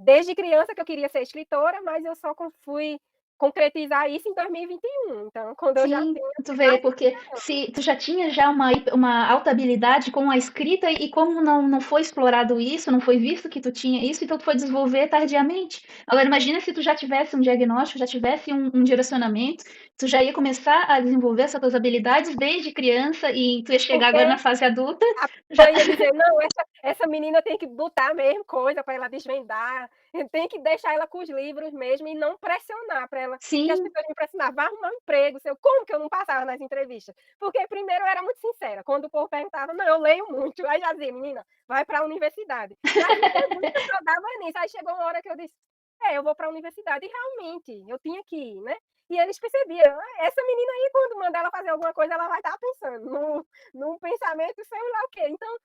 desde criança que eu queria ser escritora, mas eu só fui concretizar isso em 2021, então quando eu já Sim, tinha tu vê, mais de porque 30 anos. se tu já tinha já uma alta habilidade com a escrita e como não foi explorado isso, não foi visto que tu tinha isso, então tu foi desenvolver tardiamente. Agora imagina se tu já tivesse um diagnóstico, já tivesse um direcionamento, tu já ia começar a desenvolver essas tuas habilidades desde criança e tu ia chegar agora na Porque fase adulta, a já mãe ia dizer: "Não, essa menina tem que botar mesmo coisa para ela desvendar, tem que deixar ela com os livros mesmo e não pressionar para ela", que as sim, pessoas me pressionavam: "Vai arrumar um emprego", seu como que eu não passava nas entrevistas? Porque primeiro eu era muito sincera, quando o povo perguntava: "Não, eu leio muito", aí já dizia: "Menina, vai para a universidade". Mas em pergunta só dava nisso, aí chegou uma hora que eu disse: "É, eu vou para a universidade", e realmente, eu tinha que ir, né. E eles percebiam: "Ah, essa menina aí quando mandar ela fazer alguma coisa, ela vai estar pensando num pensamento sei lá o quê". Então,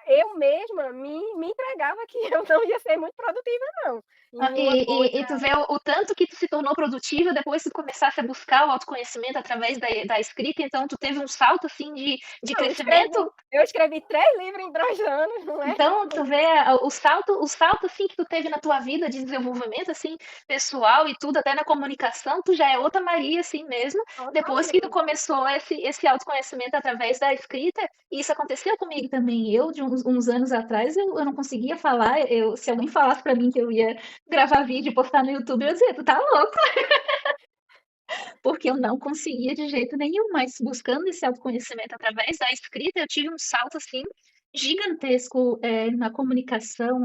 eu mesma me entregava que eu não ia ser muito produtiva não, ah, em uma coisa. e tu vê o tanto que tu se tornou produtiva depois que tu começasse a buscar o autoconhecimento através da escrita, então tu teve um salto assim de Não, crescimento. eu escrevi 3 livros em 2 anos, não é? Então, tu vê o salto assim que tu teve na tua vida de desenvolvimento assim pessoal e tudo, até na comunicação, tu já é outra Maria assim mesmo, depois que tu Totalmente. começou esse autoconhecimento através da escrita, e isso aconteceu comigo também. Eu, de uns anos atrás, eu não conseguia falar, se alguém falasse pra mim que eu ia gravar vídeo e postar no YouTube, eu dizia, tu tá louco, porque eu não conseguia de jeito nenhum, mas buscando esse autoconhecimento através da escrita, eu tive um salto assim gigantesco na comunicação,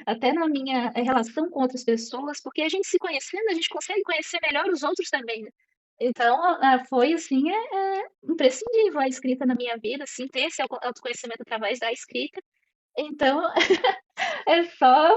até na minha relação com outras pessoas, porque a gente se conhecendo, a gente consegue conhecer melhor os outros também, né? Então, foi assim, imprescindível a escrita na minha vida, assim, ter esse autoconhecimento através da escrita. Então, é só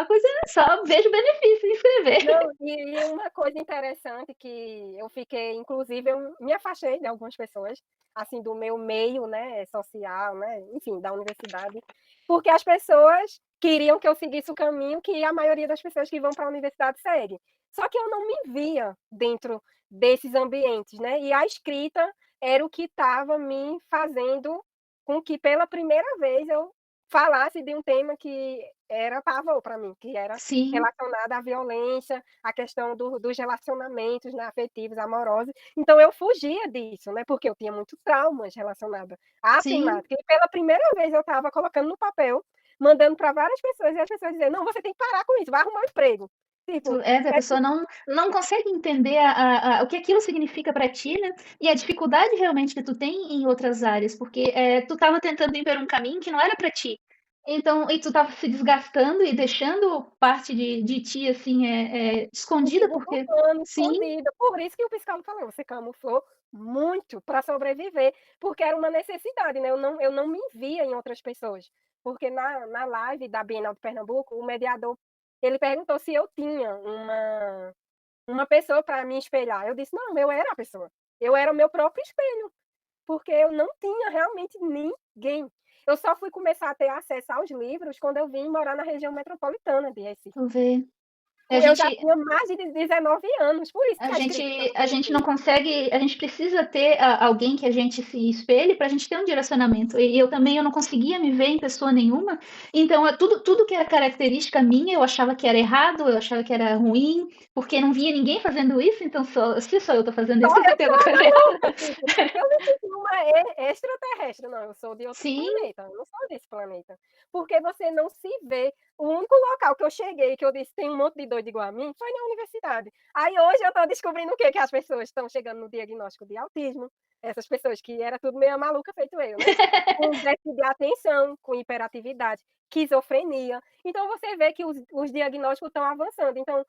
coisa, só vejo benefício em escrever. Não, e uma coisa interessante que eu fiquei inclusive eu me afastei de algumas pessoas, assim, do meu meio, né, social, né, enfim, da universidade, porque as pessoas queriam que eu seguisse o caminho que a maioria das pessoas que vão para a universidade segue. Só que eu não me via dentro desses ambientes, né, e a escrita era o que estava me fazendo com que pela primeira vez eu falasse de um tema que era pavor para mim, que era Sim, relacionada à violência, à questão dos relacionamentos, né, afetivos, amorosos. Então eu fugia disso, né, porque eu tinha muitos traumas relacionados à sim. temática. E pela primeira vez eu estava colocando no papel, mandando para várias pessoas, e as pessoas dizendo: "Não, você tem que parar com isso, vai arrumar um emprego". Tipo, A pessoa não consegue entender o que aquilo significa para ti, né? E a dificuldade realmente que tu tem em outras áreas, porque tu estava tentando ir por um caminho que não era para ti. Então, e tu estava se desgastando e deixando parte de ti assim em escondida, segundo porque plano, sim, escondida. Por isso que o psicólogo falou: "Você camuflou muito para sobreviver", porque era uma necessidade, né, eu não me via em outras pessoas. Porque na live da Bienal de Pernambuco, o mediador, ele perguntou se eu tinha uma pessoa para me espelhar. Eu disse: "Não, eu era a pessoa. Eu era o meu próprio espelho", porque eu não tinha realmente ninguém. Eu só fui começar a ter acesso aos livros quando eu vim morar na região metropolitana de Recife. tu vê. A Eu já gente tinha mais de 19 anos, por isso A que a gente, escrita estava a gente não comigo. consegue, a gente precisa ter alguém que a gente se espelhe para a gente ter um direcionamento. E eu não conseguia me ver em pessoa nenhuma. Então, tudo que era característica minha, eu achava que era errado, eu achava que era ruim, porque não via ninguém fazendo isso. Então, se só eu estou fazendo Só isso, eu tem sou alguma a coisa errada. maluca, tipo, eu me sinto uma extraterrestre, não, eu sou de outro Sim, planeta, eu não sou desse planeta. Porque você não se vê. O único local que eu cheguei, que eu disse: "Tem um monte de doido igual a mim", foi na universidade. Aí hoje eu estou descobrindo o quê? Que as pessoas estão chegando no diagnóstico de autismo, essas pessoas que era tudo meio maluca feito eu, né, com déficit de atenção, com hiperatividade, esquizofrenia. Então você vê que os diagnósticos estão avançando, então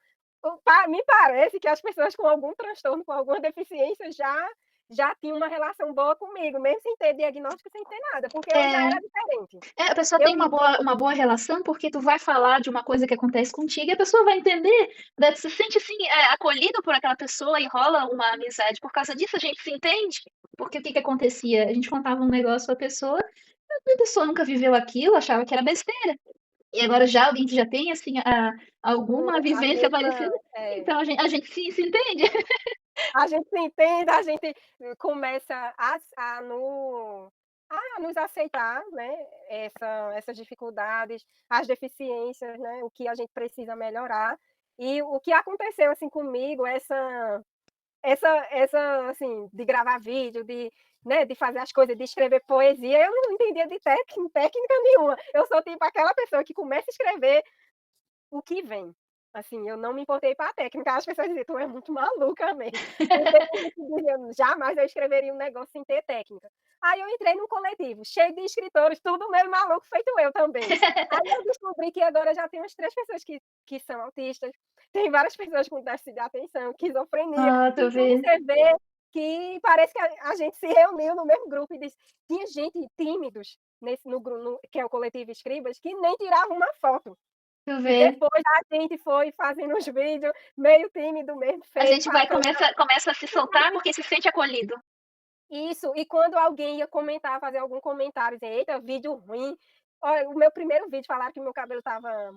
me parece que as pessoas com algum transtorno, com alguma deficiência já tinham uma relação boa comigo, mesmo sem ter diagnóstico, sem ter nada, porque eu já é, era diferente. a pessoa Eu tem me uma boa relação porque tu vai falar de uma coisa que acontece contigo e a pessoa vai entender, né? Tu se sente assim, acolhido por aquela pessoa e rola uma amizade. Por causa disso a gente se entende. Porque o que que acontecia? A gente contava um negócio pra pessoa, a pessoa nunca viveu aquilo, achava que era besteira. E agora já alguém que já tem assim alguma a vivência mesma parecida, então a gente se entende. a gente se entende, a gente começa a a nos aceitar, né, essas dificuldades, as deficiências, né, o que a gente precisa melhorar. E o que aconteceu, assim, comigo, essa, assim, de gravar vídeo, né, de fazer as coisas, de escrever poesia, eu não entendia de técnica nenhuma. Eu sou tipo aquela pessoa que começa a escrever o que vem. Assim, eu não me importei com a técnica, as pessoas diziam: "Tu é muito maluca mesmo", porque tem gente que dizia: "Jamais eu escreveria um negócio sem ter técnica". Aí eu entrei num coletivo, cheio de escritores, tudo meio maluco, feito eu também. Aí eu descobri que agora já tem umas 3 pessoas que são autistas, tem várias pessoas com déficit de atenção, esquizofrenia, Ah, tô então vendo. você vê que parece que a gente se reuniu no mesmo grupo e disse tinha gente tímidos nesse no gru no que é o coletivo Escribas, que nem tirava uma foto. Tu E vê. depois a gente foi fazendo os vídeos, meio tímido mesmo, A feio, gente vai passando começa a se soltar porque se sente acolhido. isso, e quando alguém ia comentar, fazer algum comentário, dizer: "Eita, vídeo ruim". Olha, o meu primeiro vídeo falaram que meu cabelo estava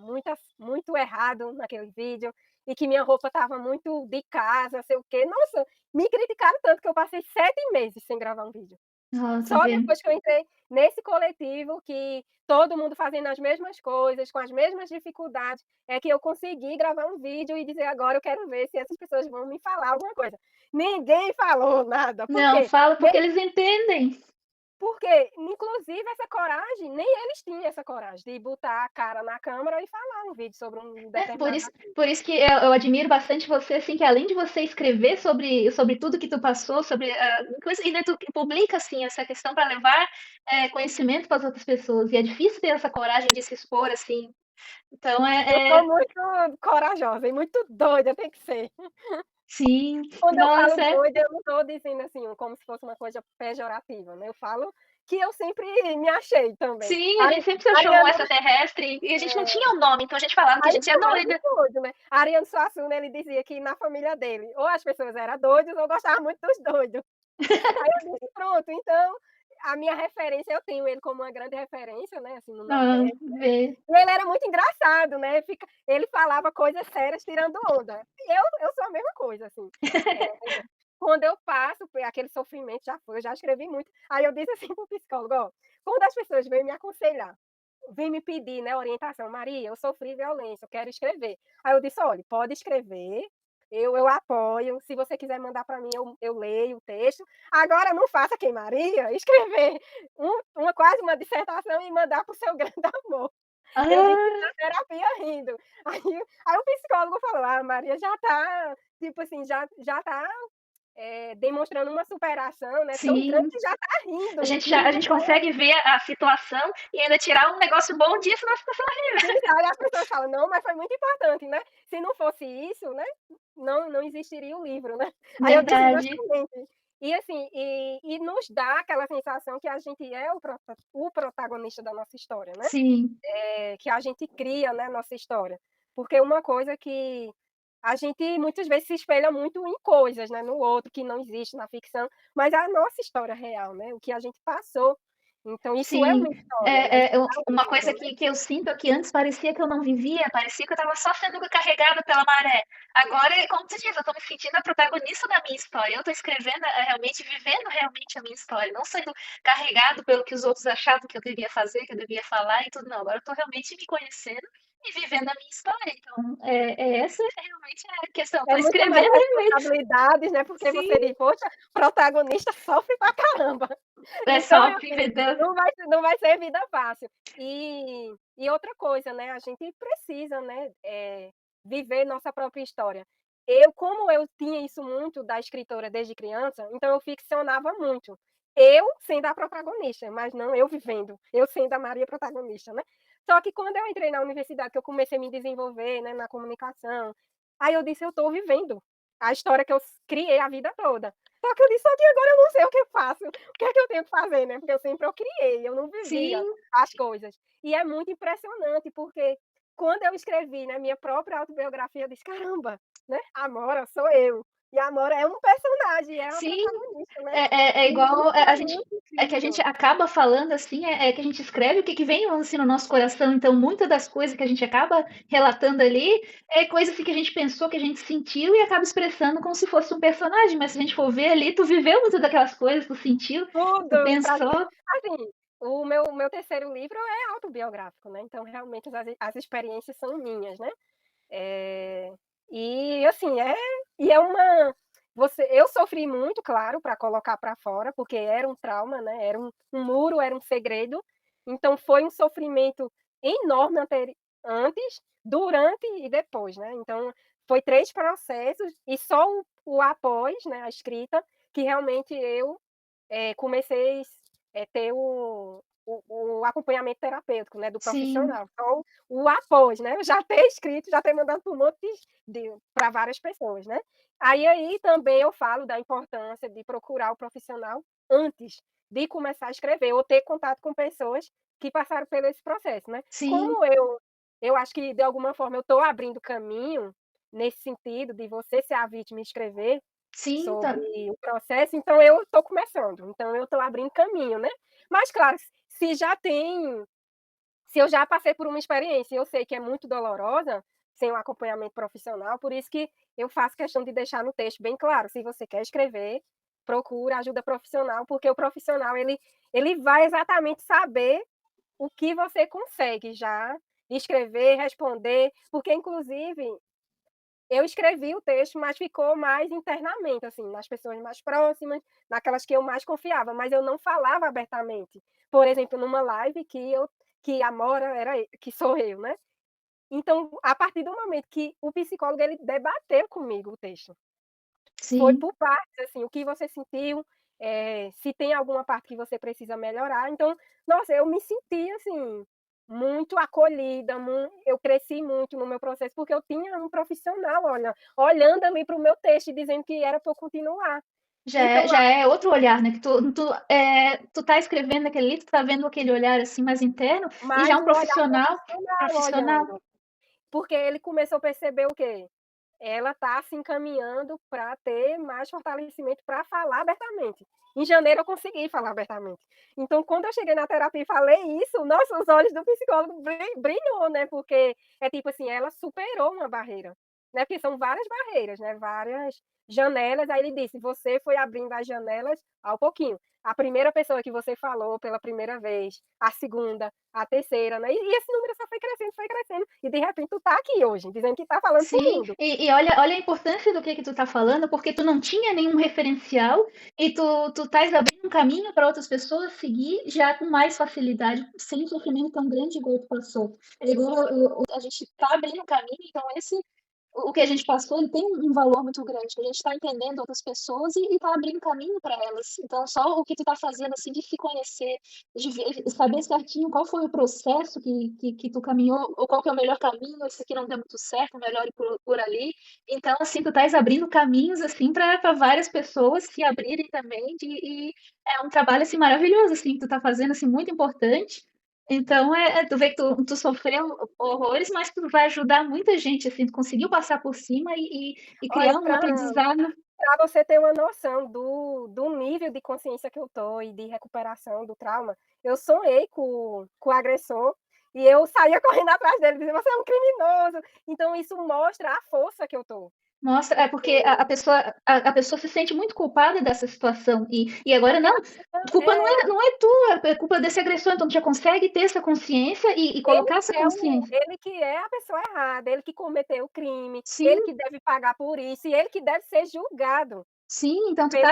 muito errado naquele vídeo, e que minha roupa estava muito de casa, sei o quê. Nossa, me criticaram tanto que eu passei 7 meses sem gravar um vídeo. Ah, tô Só vendo. depois que eu entrei nesse coletivo, que todo mundo fazendo as mesmas coisas, com as mesmas dificuldades, é que eu consegui gravar um vídeo e dizer: "Agora eu quero ver se essas pessoas vão me falar alguma coisa". Ninguém falou nada, por Não, quê? fala Me porque eles entendem. porque, inclusive, essa coragem, nem eles tinham essa coragem de botar a cara na câmera e falar no vídeo sobre um É, determinado por isso que eu admiro bastante você, assim, que além de você escrever sobre tudo que tu passou, sobre coisa, e daí tu publica, assim, essa questão para levar conhecimento para as outras pessoas. E é difícil ter essa coragem de se expor, assim. Então, eu sou muito corajosa e muito doida, tem que ser. sim, Quando eu falo nossa, é. doida, eu não estou dizendo, assim, como se fosse uma coisa pejorativa, né, eu falo que eu sempre me achei também. Sim, a gente sempre se achou um Ariano extraterrestre e a gente não é, tinha um nome, então a gente falava que a aí gente é chama de doida. doido, né. Ariano Suassuna, ele dizia que na família dele, ou as pessoas eram doidas ou gostavam muito dos doidos. Aí eu disse: "Pronto, então, a minha referência eu tenho ele como uma grande referência, né, assim, no Ah, Nordeste". vê. E ele era muito engraçado, né, ele falava coisas sérias tirando onda. E eu sou a mesma coisa, assim. Quando eu passo por aquele sofrimento, já foi, eu já escrevi muito. Aí eu disse assim para o psicólogo: "Ó, quando as pessoas vêm me aconselhar, vêm me pedir, né, orientação: 'Maria, eu sofri violência, eu quero escrever'". Aí eu disse: "Olha, pode escrever, eu apoio, se você quiser mandar para mim, eu leio o texto. Agora não faça que Maria, escrever quase uma dissertação e mandar para o seu grande amor". Eu disse Ah, na terapia rindo. Aí o psicólogo falou: "Ah, Maria já tá, tipo assim, já tá demonstrando uma superação, né, tão grande sim. que já tá rindo, A rindo gente consegue ver a situação e ainda tirar um negócio bom disso na situação. disso". Aí as pessoas falam: "Não, mas foi muito importante, né, se não fosse isso, né, não existiria o livro, né". Aí eu disse: Verdade. "Exatamente". E assim, nos dá aquela sensação que a gente é o protagonista da nossa história, né, Sim, que a gente cria, né, nossa história. Porque uma coisa que a gente muitas vezes se espelha muito em coisas, né, no outro que não existe na ficção, mas é a nossa história real, né, o que a gente passou. Então isso é sim. uma história, né, isso dá um Uma livro, coisa né. que eu sinto é que antes parecia que eu não vivia, parecia que eu estava só sendo carregada pela maré. Agora, como tu diz, eu estou me sentindo a protagonista da minha história. Eu estou escrevendo realmente, vivendo realmente a minha história, não sendo carregado pelo que os outros achavam que eu devia fazer, que eu devia falar e tudo, não. Agora eu estou realmente me conhecendo e vivendo a minha história. Então, essa é realmente a questão. É Estou muito mais escrevendo e vivendo. responsabilidades, né, porque você Sim, diz: "Poxa, protagonista sofre pra caramba". é Então, só assim, vivendo. não vai ser vida fácil. E outra coisa, né, a gente precisa, né, viver nossa própria história. Como eu tinha isso muito da escritora desde criança, então eu ficcionava muito. Eu sendo a protagonista, mas não eu vivendo, eu sendo a Maria protagonista, né. Só que quando eu entrei na universidade, que eu comecei a me desenvolver, né, na comunicação, aí eu disse: "Eu estou vivendo a história que eu criei a vida toda". Só que eu disse: "Só que agora eu não sei o que eu faço, o que é que eu tenho que fazer, né?". Porque eu criei, eu não vivia Sim, as coisas. E é muito impressionante, porque quando eu escrevi, né, minha própria autobiografia, eu disse: "Caramba, né, Amora sou eu". E a Amora é um personagem, é uma Sim, protagonista, né. é E igual isso a é gente muito é que a gente incrível. acaba falando, assim, que a gente escreve o que vem, assim, no nosso coração, então muita das coisas que a gente acaba relatando ali, é coisa, assim, que a gente pensou, que a gente sentiu e acaba expressando como se fosse um personagem, mas se a gente for ver ali, tu viveu muitas daquelas coisas, tu sentiu, tu Tudo pra pensou. assim, o meu terceiro livro é autobiográfico, né, então realmente as experiências são minhas, né. Eh, e assim, é uma eu sofri muito, claro, para colocar para fora, porque era um trauma, né, era um muro, era um segredo, então foi um sofrimento enorme antes, durante e depois, né, então foi 3 processos e só o após, né, a escrita, que realmente eu comecei, ter o acompanhamento terapêutico, né, do Sim, profissional. Então, o após, né, eu já ter escrito, já ter mandado para um monte de pra várias pessoas, né. Aí também eu falo da importância de procurar o profissional antes de começar a escrever ou ter contato com pessoas que passaram por esse processo, né. sim, Como eu acho que de alguma forma eu estou abrindo caminho, nesse sentido de você ser a vítima e escrever, sim, sobre o processo, então eu estou começando, então eu estou abrindo caminho, né. Mas claro, se já tem se eu já passei por uma experiência e eu sei que é muito dolorosa, sem um acompanhamento profissional, por isso que eu faço questão de deixar no texto bem claro, se você quer escrever, procura ajuda profissional, porque o profissional ele vai exatamente saber o que você consegue já escrever, responder, porque inclusive eu escrevi o texto, mas ficou mais internamente, assim, nas pessoas mais próximas, naquelas que eu mais confiava, mas eu não falava abertamente. Por exemplo, numa live que a Mora que sou eu, né. Então, a partir do momento que o psicólogo ele debateu comigo o texto. Foi sim. por partes, assim, o que você sentiu, se tem alguma parte que você precisa melhorar, então, nossa, eu me senti, assim, muito acolhida, eu cresci muito no meu processo, porque eu tinha um profissional, olhando ali para o meu texto e dizendo que era para eu continuar. Então Já é outro olhar, né, que tu tá escrevendo aquele livro, tu tá vendo aquele olhar, assim, mais interno, e já mais um um olhar profissional profissional profissional. olhando, porque ele começou a perceber o quê? Ela está se encaminhando para ter mais fortalecimento para falar abertamente. Em janeiro eu consegui falar abertamente. Então, quando eu cheguei na terapia e falei isso, nossa, os olhos do psicólogo brilhou, né, porque é tipo assim, ela superou uma barreira, né, porque são várias barreiras, né, várias janelas, aí ele disse: "Você foi abrindo as janelas ao pouquinho. A primeira pessoa que você falou pela primeira vez, a segunda, a terceira, né, e esse número só foi crescendo, e de repente tu tá aqui hoje, dizendo que tá falando por Sim, mundo". e olha a importância do que tu tá falando, porque tu não tinha nenhum referencial e tu estás abrindo um caminho para outras pessoas seguir já com mais facilidade, sem um sofrimento tão grande igual tu passou. É igual a gente tá abrindo um caminho, então esse o que a gente passou, ele tem um valor muito grande, que a gente está entendendo outras pessoas e tá abrindo caminho para elas. Então, só o que tu tá fazendo, assim, de se conhecer, de ver, saber certinho qual foi o processo que tu caminhou, ou qual que é o melhor caminho, esse aqui não deu muito certo, melhor ir por ali. Então, assim, tu estás abrindo caminhos, assim, para várias pessoas se abrirem também, e é um trabalho, assim, maravilhoso, assim, que tu tá fazendo, assim, muito importante. Então, tu vê que tu sofreu horrores, mas tu vai ajudar muita gente, assim, tu conseguiu passar por cima e criar Olha, um aprendizado. pra você ter uma noção do nível de consciência que eu tô e de recuperação do trauma, eu sonhei com o agressor e eu saía correndo atrás dele, dizendo: "Você é um criminoso". Então isso mostra a força que eu tô. Mostra, é porque a pessoa se sente muito culpada dessa situação e agora Porque não, a a culpa é, não é tua, é culpa desse agressor, então tu já consegue ter essa consciência e ele colocar essa que é o consciência. ele que é a pessoa errada, ele que cometeu o crime, Sim, ele que deve pagar por isso e ele que deve ser julgado sim, então pelo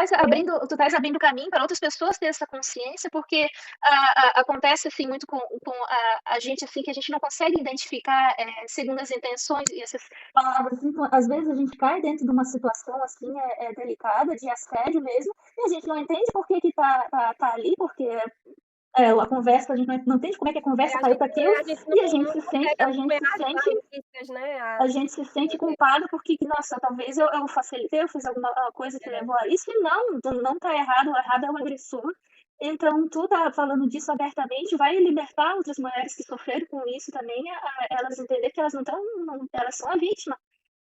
tu estás abrindo caminho para outras pessoas ter essa consciência, porque acontece assim muito com a gente assim que a gente não consegue identificar segundas intenções e essas palavras. Assim, então, às vezes a gente cai dentro de uma situação assim delicada, de assédio mesmo, e a gente não entende por que que tá ali, porque a conversa, a gente não entende como é que a conversa caiu para aquilo, a gente e não consegue acompanhar as notícias, né, a gente se sente culpado porque, nossa, talvez eu facilitei, eu fiz alguma coisa que é. levou a isso, e não, tu não tá errado, o errado é o agressor. Então, tu tá falando disso abertamente, vai libertar outras mulheres que sofreram com isso também, elas entender que elas não estão, elas são a vítima.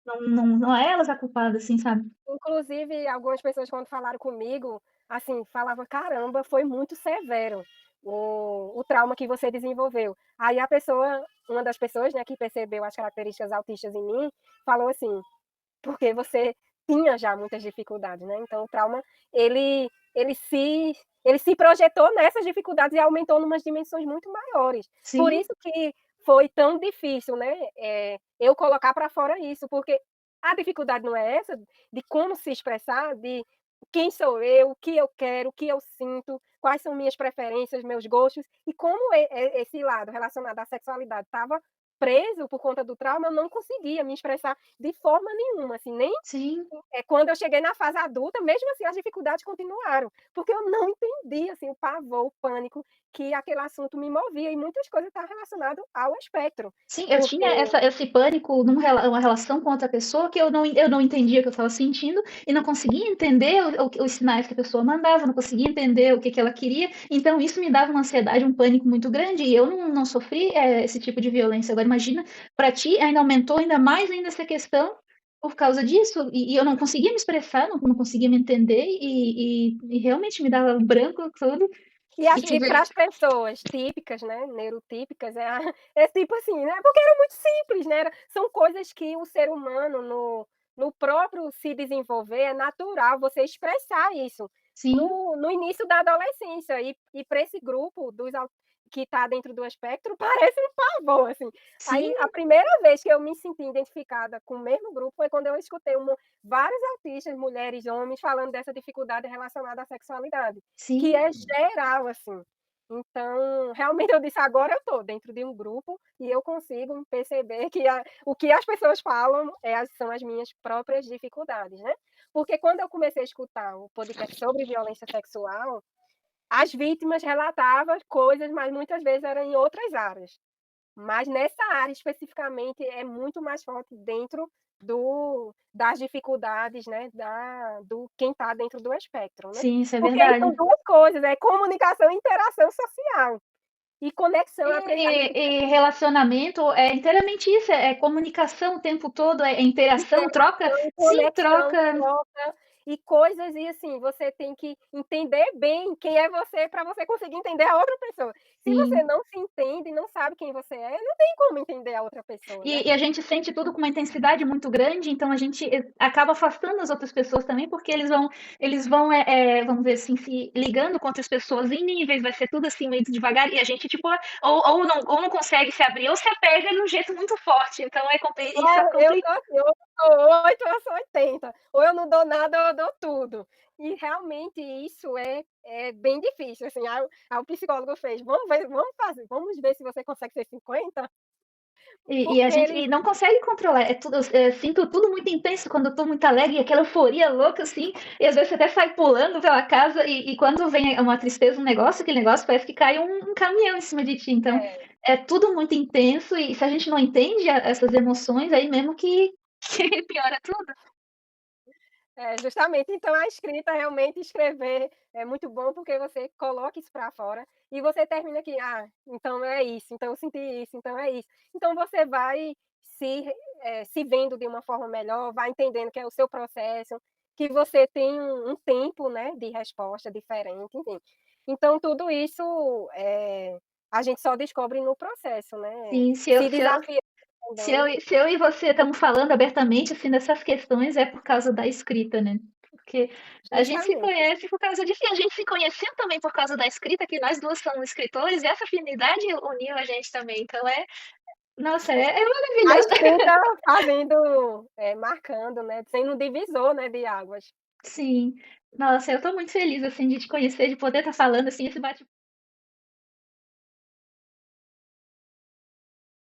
não é elas a culpada, assim, sabe. Inclusive, algumas pessoas quando falaram comigo, assim, falava: "Caramba, foi muito severo o trauma que você desenvolveu". Aí a pessoa uma das pessoas, né, que percebeu as características autistas em mim, falou assim: "Porque você tinha já muitas dificuldades, né, então o trauma ele ele se ele se projetou nessas dificuldades e aumentou numas dimensões muito maiores". Por Sim, isso que foi tão difícil, né, eu colocar para fora isso, porque a dificuldade não é essa, de como se expressar, de quem sou eu, o que eu quero, o que eu sinto, quais são minhas preferências, meus gostos, e como esse lado relacionado à sexualidade estava preso por conta do trauma, eu não conseguia me expressar de forma nenhuma, assim, nem sim. quando eu cheguei na fase adulta, mesmo assim as dificuldades continuaram, porque eu não entendi, assim, o pavor, o pânico que aquele assunto me movia, e muitas coisas estão relacionado ao espectro, Sim, eu porque tinha esse pânico uma relação com outra pessoa que eu não entendia o que eu estava sentindo e não conseguia entender os sinais que a pessoa mandava, não conseguia entender o que que ela queria, então isso me dava uma ansiedade, um pânico muito grande e eu não sofri, esse tipo de violência. Agora imagina, para ti ainda aumentou ainda mais ainda essa questão por causa disso, e eu não conseguia me expressar, não conseguia me entender e realmente me dava branco tudo e E tive para as pessoas típicas, né, neurotípicas, é tipo assim, né, porque era muito simples, né, são coisas que o ser humano no próprio se desenvolver, é natural você expressar isso, sim, no início da adolescência, e para esse grupo dos au que está dentro do espectro, parece um pavor, assim. sim, Aí, a primeira vez que eu me senti identificada com o mesmo grupo foi quando eu escutei vários autistas, mulheres, homens, falando dessa dificuldade relacionada à sexualidade. Que sim. é geral, assim. Então, realmente eu disse: "Agora eu estou dentro de um grupo e eu consigo perceber que o que as pessoas falam são as minhas próprias dificuldades", né. Porque quando eu comecei a escutar o podcast sobre violência sexual, as vítimas relatavam coisas, mas muitas vezes eram em outras áreas. Mas nessa área especificamente é muito mais forte dentro das dificuldades, né, do quem está dentro do espectro, né. Sim, isso é Porque aí verdade. são 2 coisas, é comunicação e interação social, e conexão, aprendizagem E relacionamento é inteiramente isso, é comunicação o tempo todo, é interação, troca interação, sim, conexão, troca troca e coisas, e assim, você tem que entender bem quem é você para você conseguir entender a outra pessoa. Se você sim. não se entende, não sabe quem você é, não tem como entender a outra pessoa, né. E a gente sente tudo com uma intensidade muito grande, então a gente, acaba afastando as outras pessoas também, porque eles vão, vamos dizer assim, se ligando com outras pessoas em níveis, vai ser tudo assim meio devagar, e a gente tipo, ou não consegue se abrir, ou se apega de um jeito muito forte, então isso é Eu sou assim, ou eu sou 8 ou eu sou 80, ou eu não dou nada ou eu dou tudo. E realmente isso é bem difícil, assim, aí o psicólogo fez: vamos ver se você consegue ser 50", E a porque gente eles não consegue controlar, é tudo, sinto tudo muito intenso quando eu tô muito alegre, aquela euforia louca, assim, e às vezes você até sai pulando pela casa e quando vem uma tristeza, um negócio, aquele negócio parece que cai um caminhão em cima de ti. Então, é, é tudo muito intenso e se a gente não entende essas emoções, aí mesmo que, que piora tudo. justamente, então a escrita, realmente escrever é muito bom, porque você coloca isso para fora e você termina aqui: "Ah, então é isso, então eu senti isso, então é isso". Então você vai se vendo de uma forma melhor, vai entendendo que é o seu processo, que você tem um tempo, né, de resposta diferente, enfim. Então tudo isso, a gente só descobre no processo, né, Sim, se desafiando também. se eu e você estamos falando abertamente, assim, dessas questões, é por causa da escrita, né? Porque a gente se Justamente. conhece por causa disso, e a gente se conheceu também por causa da escrita, que nós 2 somos escritores, e essa afinidade uniu a gente também, então nossa, é A maravilhoso. escrita fazendo, marcando, né, sendo um divisor, né, de águas. Sim. Nossa, eu tô muito feliz, assim, de te conhecer, de poder estar falando, assim, esse bate